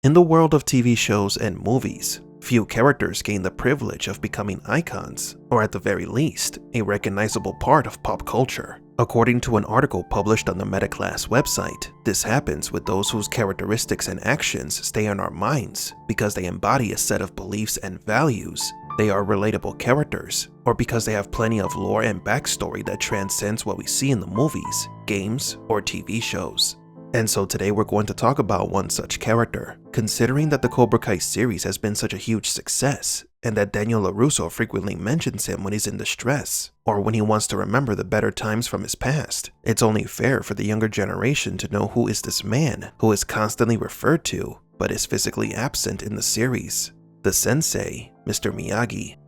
In the world of TV shows and movies, few characters gain the privilege of becoming icons, or at the very least, a recognizable part of pop culture. According to an article published on the Metaclass website, this happens with those whose characteristics and actions stay on our minds because they embody a set of beliefs and values, they are relatable characters, or because they have plenty of lore and backstory that transcends what we see in the movies, games, or TV shows. And so today we're going to talk about one such character, considering that the Cobra Kai series has been such a huge success, and that Daniel LaRusso frequently mentions him when he's in distress, or when he wants to remember the better times from his past. It's only fair for the younger generation to know who is this man who is constantly referred to, but is physically absent in the series. The sensei, Mr. Miyagi.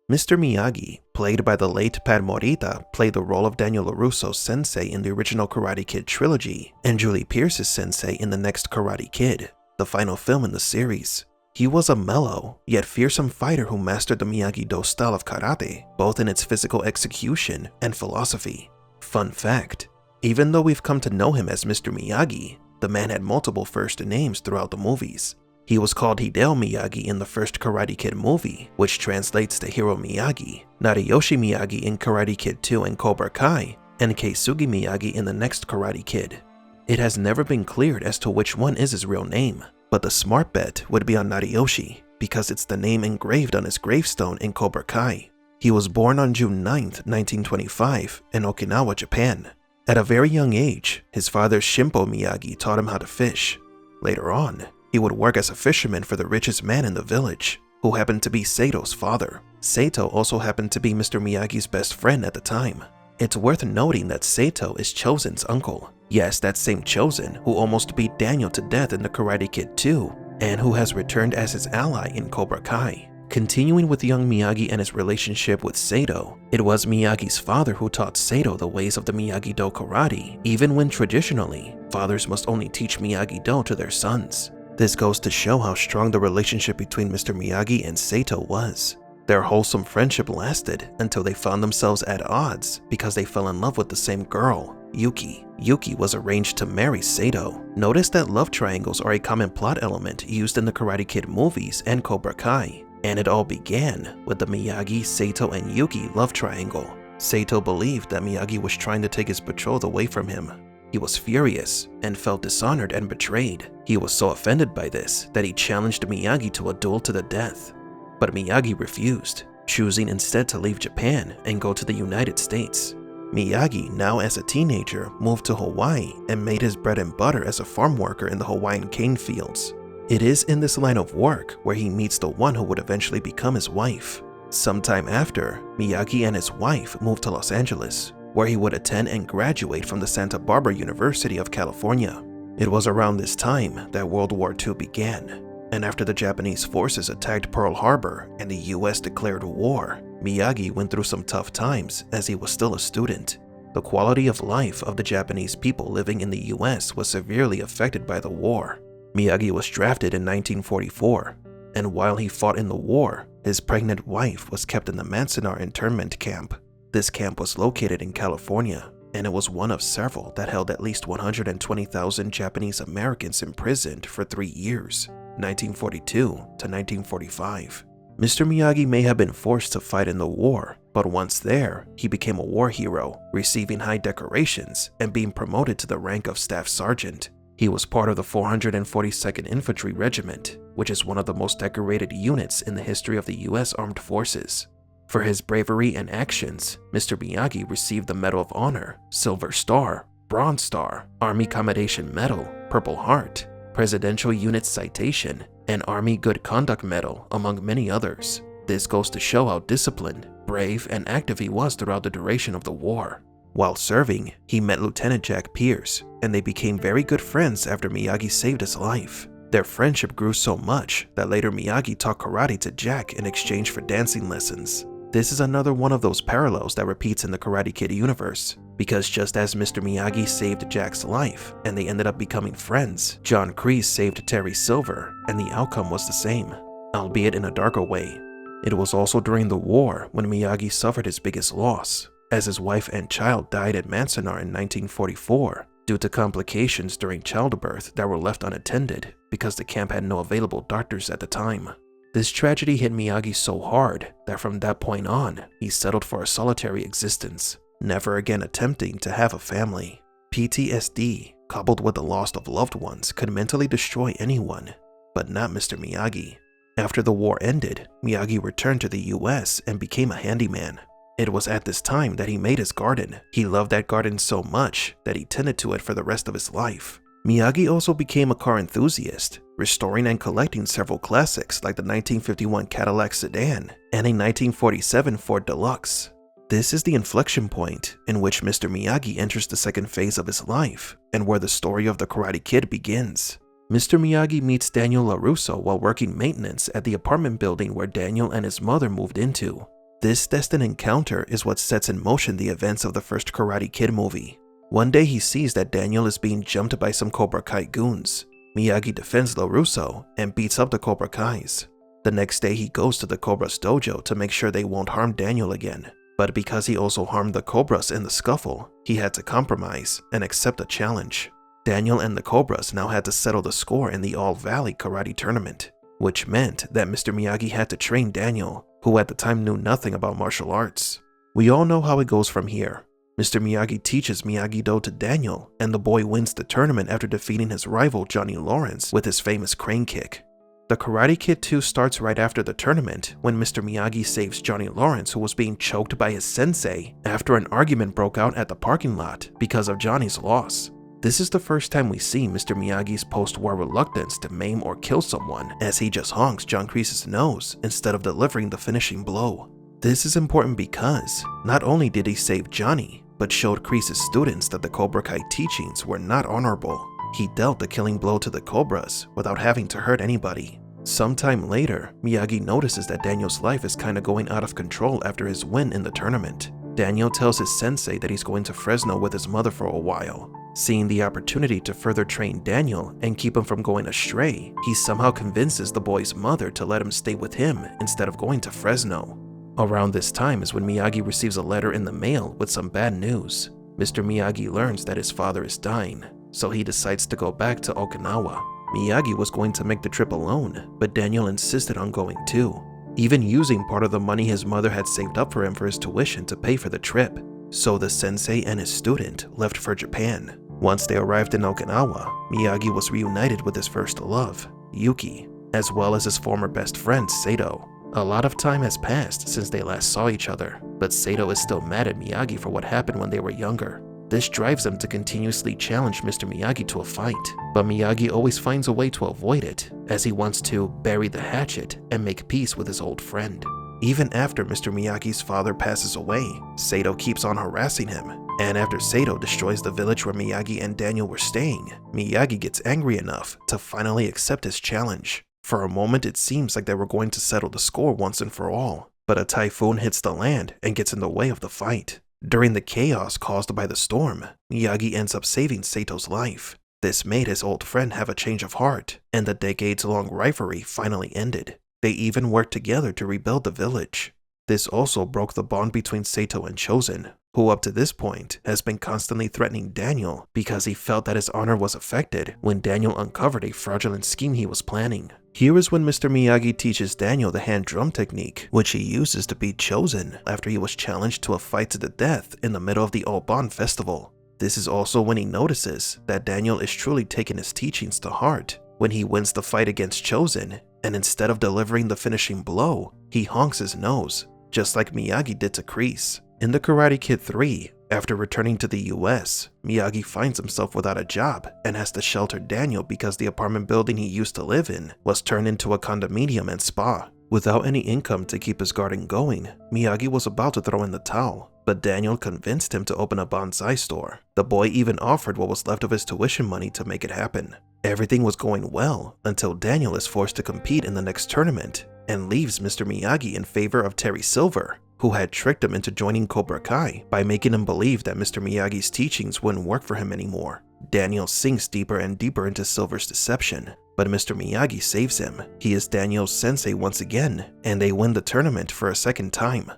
Mr. Miyagi, played by the late Pat Morita, played the role of Daniel LaRusso's sensei in the original Karate Kid trilogy, and Julie Pierce's sensei in the next Karate Kid, the final film in the series. He was a mellow, yet fearsome fighter who mastered the Miyagi-Do style of karate, both in its physical execution and philosophy. Fun fact, even though we've come to know him as Mr. Miyagi, the man had multiple first names throughout the movies. He was called Hideo Miyagi in the first Karate Kid movie, which translates to Hiro Miyagi, Nariyoshi Miyagi in Karate Kid 2 and Cobra Kai, and Keisugi Miyagi in the next Karate Kid. It has never been cleared as to which one is his real name, but the smart bet would be on Nariyoshi, because it's the name engraved on his gravestone in Cobra Kai. He was born on June 9, 1925, in Okinawa, Japan. At a very young age, his father Shimpo Miyagi taught him how to fish. Later on, he would work as a fisherman for the richest man in the village, who happened to be Sato's father. Sato also happened to be Mr. Miyagi's best friend at the time. It's worth noting that Sato is Chosen's uncle. Yes, that same Chosen who almost beat Daniel to death in the Karate Kid 2, and who has returned as his ally in Cobra Kai. Continuing with young Miyagi and his relationship with Sato, it was Miyagi's father who taught Sato the ways of the Miyagi-Do karate, even when traditionally, fathers must only teach Miyagi-Do to their sons. This goes to show how strong the relationship between Mr. Miyagi and Sato was. Their wholesome friendship lasted until they found themselves at odds because they fell in love with the same girl, Yuki. Yuki was arranged to marry Sato. Notice that love triangles are a common plot element used in the Karate Kid movies and Cobra Kai. And it all began with the Miyagi, Sato, and Yuki love triangle. Sato believed that Miyagi was trying to take his betrothed away from him. He was furious and felt dishonored and betrayed. He was so offended by this that he challenged Miyagi to a duel to the death. But Miyagi refused, choosing instead to leave Japan and go to the United States. Miyagi, now as a teenager, moved to Hawaii and made his bread and butter as a farm worker in the Hawaiian cane fields. It is in this line of work where he meets the one who would eventually become his wife. Sometime after, Miyagi and his wife moved to Los Angeles, where he would attend and graduate from the Santa Barbara University of California. It was around this time that World War II began, and after the Japanese forces attacked Pearl Harbor and the US declared war, Miyagi went through some tough times as he was still a student. The quality of life of the Japanese people living in the US was severely affected by the war. Miyagi was drafted in 1944, and while he fought in the war, his pregnant wife was kept in the Manzanar internment camp. This camp was located in California, and it was one of several that held at least 120,000 Japanese Americans imprisoned for 3 years, 1942 to 1945. Mr. Miyagi may have been forced to fight in the war, but once there, he became a war hero, receiving high decorations and being promoted to the rank of Staff Sergeant. He was part of the 442nd Infantry Regiment, which is one of the most decorated units in the history of the US Armed Forces. For his bravery and actions, Mr. Miyagi received the Medal of Honor, Silver Star, Bronze Star, Army Commendation Medal, Purple Heart, Presidential Unit Citation, and Army Good Conduct Medal, among many others. This goes to show how disciplined, brave, and active he was throughout the duration of the war. While serving, he met Lieutenant Jack Pierce, and they became very good friends after Miyagi saved his life. Their friendship grew so much that later Miyagi taught karate to Jack in exchange for dancing lessons. This is another one of those parallels that repeats in the Karate Kid universe, because just as Mr. Miyagi saved Jack's life and they ended up becoming friends, John Kreese saved Terry Silver and the outcome was the same, albeit in a darker way. It was also during the war when Miyagi suffered his biggest loss, as his wife and child died at Manzanar in 1944 due due to complications during childbirth that were left unattended because the camp had no available doctors at the time. This tragedy hit Miyagi so hard that from that point on, he settled for a solitary existence, never again attempting to have a family. PTSD, coupled with the loss of loved ones, could mentally destroy anyone, but not Mr. Miyagi. After the war ended, Miyagi returned to the US and became a handyman. It was at this time that he made his garden. He loved that garden so much that he tended to it for the rest of his life. Miyagi also became a car enthusiast, restoring and collecting several classics like the 1951 Cadillac sedan and a 1947 Ford Deluxe. This is the inflection point in which Mr. Miyagi enters the second phase of his life and where the story of the Karate Kid begins. Mr. Miyagi meets Daniel LaRusso while working maintenance at the apartment building where Daniel and his mother moved into. This destined encounter is what sets in motion the events of the first Karate Kid movie. One day he sees that Daniel is being jumped by some Cobra Kai goons. Miyagi defends LaRusso and beats up the Cobra Kais. The next day he goes to the Cobra's dojo to make sure they won't harm Daniel again. But because he also harmed the Cobras in the scuffle, he had to compromise and accept a challenge. Daniel and the Cobras now had to settle the score in the All Valley Karate Tournament, which meant that Mr. Miyagi had to train Daniel, who at the time knew nothing about martial arts. We all know how it goes from here. Mr. Miyagi teaches Miyagi-Do to Daniel, and the boy wins the tournament after defeating his rival Johnny Lawrence with his famous crane kick. The Karate Kid 2 starts right after the tournament when Mr. Miyagi saves Johnny Lawrence, who was being choked by his sensei after an argument broke out at the parking lot because of Johnny's loss. This is the first time we see Mr. Miyagi's post-war reluctance to maim or kill someone, as he just honks John Kreese's nose instead of delivering the finishing blow. This is important because not only did he save Johnny, but showed Kreese's students that the Cobra Kai teachings were not honorable. He dealt the killing blow to the Cobras without having to hurt anybody. Sometime later, Miyagi notices that Daniel's life is kinda going out of control after his win in the tournament. Daniel tells his sensei that he's going to Fresno with his mother for a while. Seeing the opportunity to further train Daniel and keep him from going astray, he somehow convinces the boy's mother to let him stay with him instead of going to Fresno. Around this time is when Miyagi receives a letter in the mail with some bad news. Mr. Miyagi learns that his father is dying, so he decides to go back to Okinawa. Miyagi was going to make the trip alone, but Daniel insisted on going too, even using part of the money his mother had saved up for him for his tuition to pay for the trip. So the sensei and his student left for Japan. Once they arrived in Okinawa, Miyagi was reunited with his first love, Yuki, as well as his former best friend, Sato. A lot of time has passed since they last saw each other, but Sato is still mad at Miyagi for what happened when they were younger. This drives him to continuously challenge Mr. Miyagi to a fight, but Miyagi always finds a way to avoid it, as he wants to bury the hatchet and make peace with his old friend. Even after Mr. Miyagi's father passes away, Sato keeps on harassing him, and after Sato destroys the village where Miyagi and Daniel were staying, Miyagi gets angry enough to finally accept his challenge. For a moment it seems like they were going to settle the score once and for all, but a typhoon hits the land and gets in the way of the fight. During the chaos caused by the storm, Miyagi ends up saving Sato's life. This made his old friend have a change of heart, and the decades-long rivalry finally ended. They even worked together to rebuild the village. This also broke the bond between Sato and Chosen, who up to this point has been constantly threatening Daniel because he felt that his honor was affected when Daniel uncovered a fraudulent scheme he was planning. Here is when Mr. Miyagi teaches Daniel the hand drum technique, which he uses to beat Chosen after he was challenged to a fight to the death in the middle of the Obon festival. This is also when he notices that Daniel is truly taking his teachings to heart, when he wins the fight against Chosen, and instead of delivering the finishing blow, he honks his nose, just like Miyagi did to Kreese. In The Karate Kid 3, after returning to the US, Miyagi finds himself without a job and has to shelter Daniel because the apartment building he used to live in was turned into a condominium and spa. Without any income to keep his garden going, Miyagi was about to throw in the towel, but Daniel convinced him to open a bonsai store. The boy even offered what was left of his tuition money to make it happen. Everything was going well until Daniel is forced to compete in the next tournament and leaves Mr. Miyagi in favor of Terry Silver, who had tricked him into joining Cobra Kai by making him believe that Mr. Miyagi's teachings wouldn't work for him anymore. Daniel sinks deeper and deeper into Silver's deception, but Mr. Miyagi saves him. He is Daniel's sensei once again, and they win the tournament for a second time.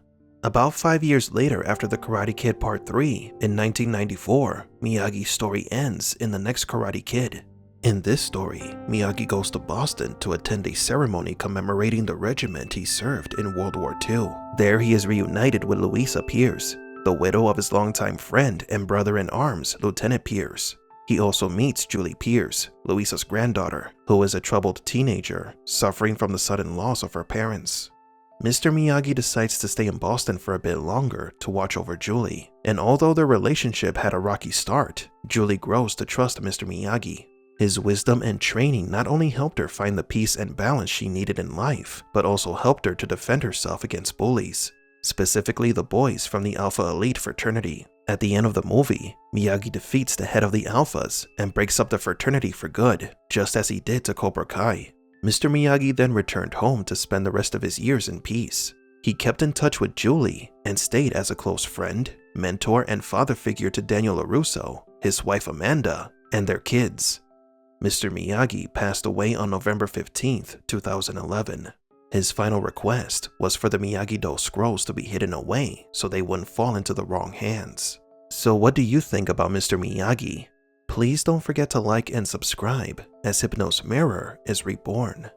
About 5 years later, after The Karate Kid Part 3, in 1994, Miyagi's story ends in the next Karate Kid. In this story, Miyagi goes to Boston to attend a ceremony commemorating the regiment he served in World War II. There he is reunited with Louisa Pierce, the widow of his longtime friend and brother-in-arms, Lieutenant Pierce. He also meets Julie Pierce, Louisa's granddaughter, who is a troubled teenager, suffering from the sudden loss of her parents. Mr. Miyagi decides to stay in Boston for a bit longer to watch over Julie, and although their relationship had a rocky start, Julie grows to trust Mr. Miyagi. His wisdom and training not only helped her find the peace and balance she needed in life, but also helped her to defend herself against bullies, specifically the boys from the Alpha Elite fraternity. At the end of the movie, Miyagi defeats the head of the Alphas and breaks up the fraternity for good, just as he did to Cobra Kai. Mr. Miyagi then returned home to spend the rest of his years in peace. He kept in touch with Julie and stayed as a close friend, mentor, and father figure to Daniel LaRusso, his wife Amanda, and their kids. Mr. Miyagi passed away on November 15, 2011. His final request was for the Miyagi-Do scrolls to be hidden away so they wouldn't fall into the wrong hands. So what do you think about Mr. Miyagi? Please don't forget to like and subscribe as Hypno's Mirror is reborn.